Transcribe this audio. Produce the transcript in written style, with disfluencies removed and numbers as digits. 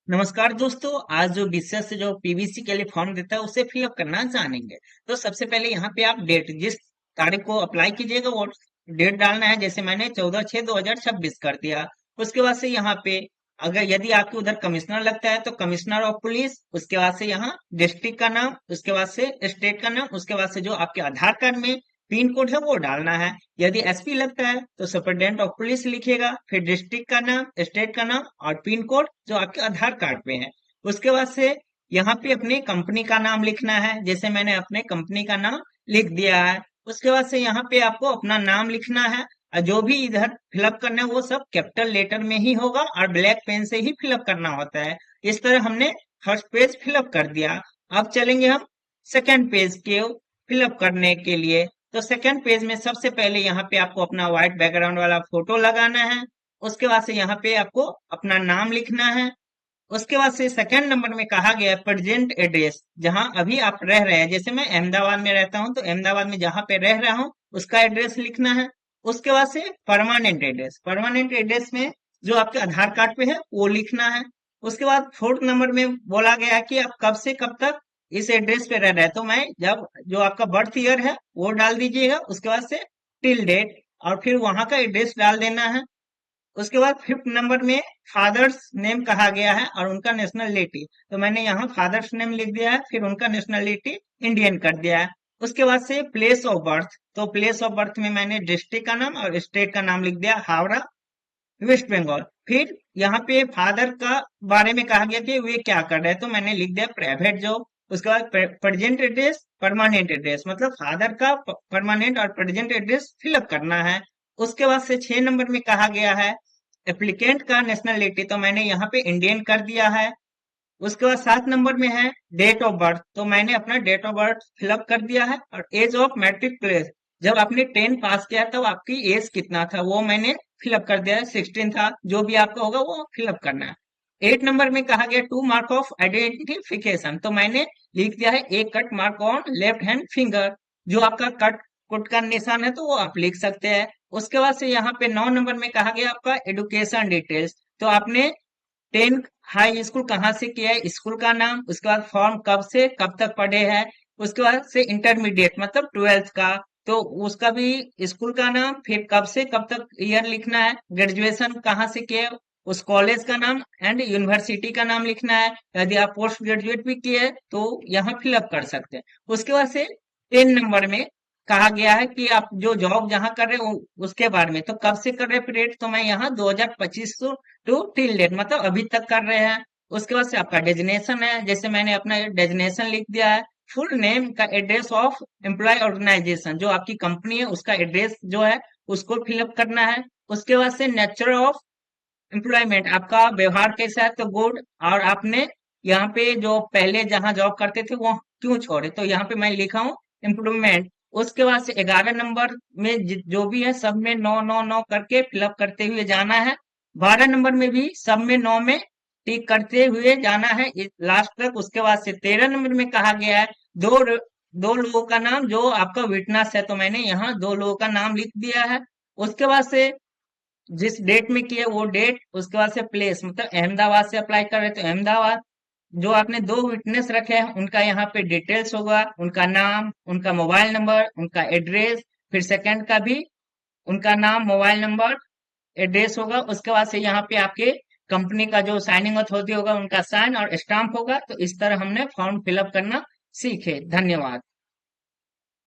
नमस्कार दोस्तों। आज जो विशेष जो पीवीसी के लिए फॉर्म देता है उसे फिलअप करना जानेंगे। तो सबसे पहले यहाँ पे आप डेट जिस तारीख को अप्लाई कीजिएगा वो डेट डालना है। जैसे मैंने 14/6/2026 कर दिया। उसके बाद से यहाँ पे अगर यदि आपके उधर कमिश्नर लगता है तो कमिश्नर ऑफ पुलिस, उसके बाद से यहाँ डिस्ट्रिक्ट का नाम, उसके बाद से स्टेट का नाम, उसके बाद से जो आपके आधार कार्ड में पिन कोड है वो डालना है। यदि एसपी लगता है तो सुपरिटेंडेंट ऑफ पुलिस लिखिएगा, फिर डिस्ट्रिक्ट का नाम, स्टेट का नाम और पिन कोड जो आपके आधार कार्ड पे है। उसके बाद से यहाँ पे अपनी कंपनी का नाम लिखना है। जैसे मैंने अपने कंपनी का नाम लिख दिया है। उसके बाद से यहाँ पे आपको अपना नाम लिखना है और जो भी इधर फिलअप करना है वो सब कैपिटल लेटर में ही होगा और ब्लैक पेन से ही फिलअप करना होता है। इस तरह हमने फर्स्ट पेज फिलअप कर दिया। अब चलेंगे हम सेकेंड पेज के फिलअप करने के लिए। तो सेकंड पेज में सबसे पहले यहाँ पे आपको अपना व्हाइट बैकग्राउंड वाला फोटो लगाना है। उसके बाद से यहाँ पे आपको अपना नाम लिखना है। उसके बाद से सेकंड नंबर में कहा गया है प्रेजेंट एड्रेस, जहां अभी आप रह रहे हैं। जैसे मैं अहमदाबाद में रहता हूं तो अहमदाबाद में जहां पे रह रहा हूं उसका एड्रेस लिखना है। उसके बाद से परमानेंट एड्रेस में जो आपके आधार कार्ड पे है वो लिखना है। उसके बाद फोर्थ नंबर में बोला गया है कि आप कब से कब तक इस एड्रेस पे रह रहे हैं। तो मैं जब जो आपका बर्थ ईयर है वो डाल दीजिएगा। उसके बाद से टिल डेट और फिर वहां का एड्रेस डाल देना है। उसके बाद फिफ्थ नंबर में फादर्स नेम कहा गया है और उनका नेशनलिटी। तो मैंने यहाँ फादर्स नेम लिख दिया है, फिर उनका नेशनलिटी इंडियन कर दिया है। उसके बाद से प्लेस ऑफ बर्थ, तो प्लेस ऑफ बर्थ में मैंने डिस्ट्रिक्ट का नाम और स्टेट का नाम लिख दिया, हावड़ा वेस्ट बंगाल। फिर यहाँ पे फादर का बारे में कहा गया कि वे क्या कर रहे हैं, तो मैंने लिख दिया प्राइवेट जॉब। उसके बाद प्रेजेंट एड्रेस, परमानेंट एड्रेस, मतलब फादर का परमानेंट और प्रेजेंट एड्रेस फिलअप करना है। उसके बाद से 6 नंबर में कहा गया है एप्लीकेंट का नेशनलिटी, तो मैंने यहाँ पे इंडियन कर दिया है। उसके बाद 7 नंबर में है डेट ऑफ बर्थ, तो मैंने अपना डेट ऑफ बर्थ फिलअप कर दिया है। और एज ऑफ मैट्रिक प्लेस, जब आपने 10 पास किया तब आपकी एज कितना था वो मैंने फिलअप कर दिया है, 16 था। जो भी आपका होगा वो फिलअप करना है। 8 नंबर में कहा गया 2 मार्क ऑफ आइडेंटिफिकेशन, तो मैंने लिख दिया है एक cut mark on left hand finger. जो आपका कट कुट का निशान है तो वो आप लिख सकते हैं। उसके बाद से यहाँ पे 9 नंबर में कहा गया आपका एडुकेशन डिटेल्स, तो आपने 10 हाई स्कूल कहाँ से किया है, स्कूल का नाम, उसके बाद फॉर्म कब से कब तक पढ़े हैं। उसके बाद से इंटरमीडिएट मतलब 12th का, तो उसका भी स्कूल का नाम, फिर कब से कब तक ईयर लिखना है। ग्रेजुएशन कहाँ से किए उस कॉलेज का नाम एंड यूनिवर्सिटी का नाम लिखना है। यदि आप पोस्ट ग्रेजुएट भी किए तो यहाँ फिलअप कर सकते हैं। उसके बाद से 10 नंबर में कहा गया है कि आप जो जॉब जहाँ कर रहे हो उसके बारे में, तो कब से कर रहे पीरियड, तो मैं यहाँ 2025 टू टिल डेट मतलब अभी तक कर रहे हैं। उसके बाद से आपका डेजिग्नेशन है, जैसे मैंने अपना डेजिग्नेशन लिख दिया है। फुल नेम का एड्रेस ऑफ एम्प्लॉय ऑर्गेनाइजेशन, जो आपकी कंपनी है उसका एड्रेस जो है उसको फिलअप करना है। उसके बाद से नेचर ऑफ एम्प्लॉयमेंट, आपका व्यवहार कैसा है, तो गुड। और आपने यहाँ पे जो पहले जहाँ जॉब करते थे वो क्यों छोड़े, तो यहाँ पे मैं लिखा हूँ इम्प्रूवमेंट। उसके बाद से 11 नंबर में जो भी है सब में 9 9 9 करके फिलअप करते हुए जाना है। 12 नंबर में भी सब में 9 में टिक करते हुए जाना है लास्ट तक। उसके बाद से 13 नंबर में कहा गया है दो दो लोगों का नाम जो आपका विटनेस है, तो मैंने यहाँ दो लोगों का नाम लिख दिया है। उसके बाद से जिस डेट में किया वो डेट, उसके बाद से प्लेस मतलब अहमदाबाद से अप्लाई कर रहे थे अहमदाबाद। जो आपने दो विटनेस रखे हैं उनका यहाँ पे डिटेल्स होगा, उनका नाम, उनका मोबाइल नंबर, उनका एड्रेस। फिर सेकंड का भी उनका नाम, मोबाइल नंबर, एड्रेस होगा। उसके बाद से यहाँ पे आपके कंपनी का जो साइनिंग अथॉरिटी होगा उनका साइन और स्टाम्प होगा। तो इस तरह हमने फॉर्म फिलअप करना सीखे। धन्यवाद।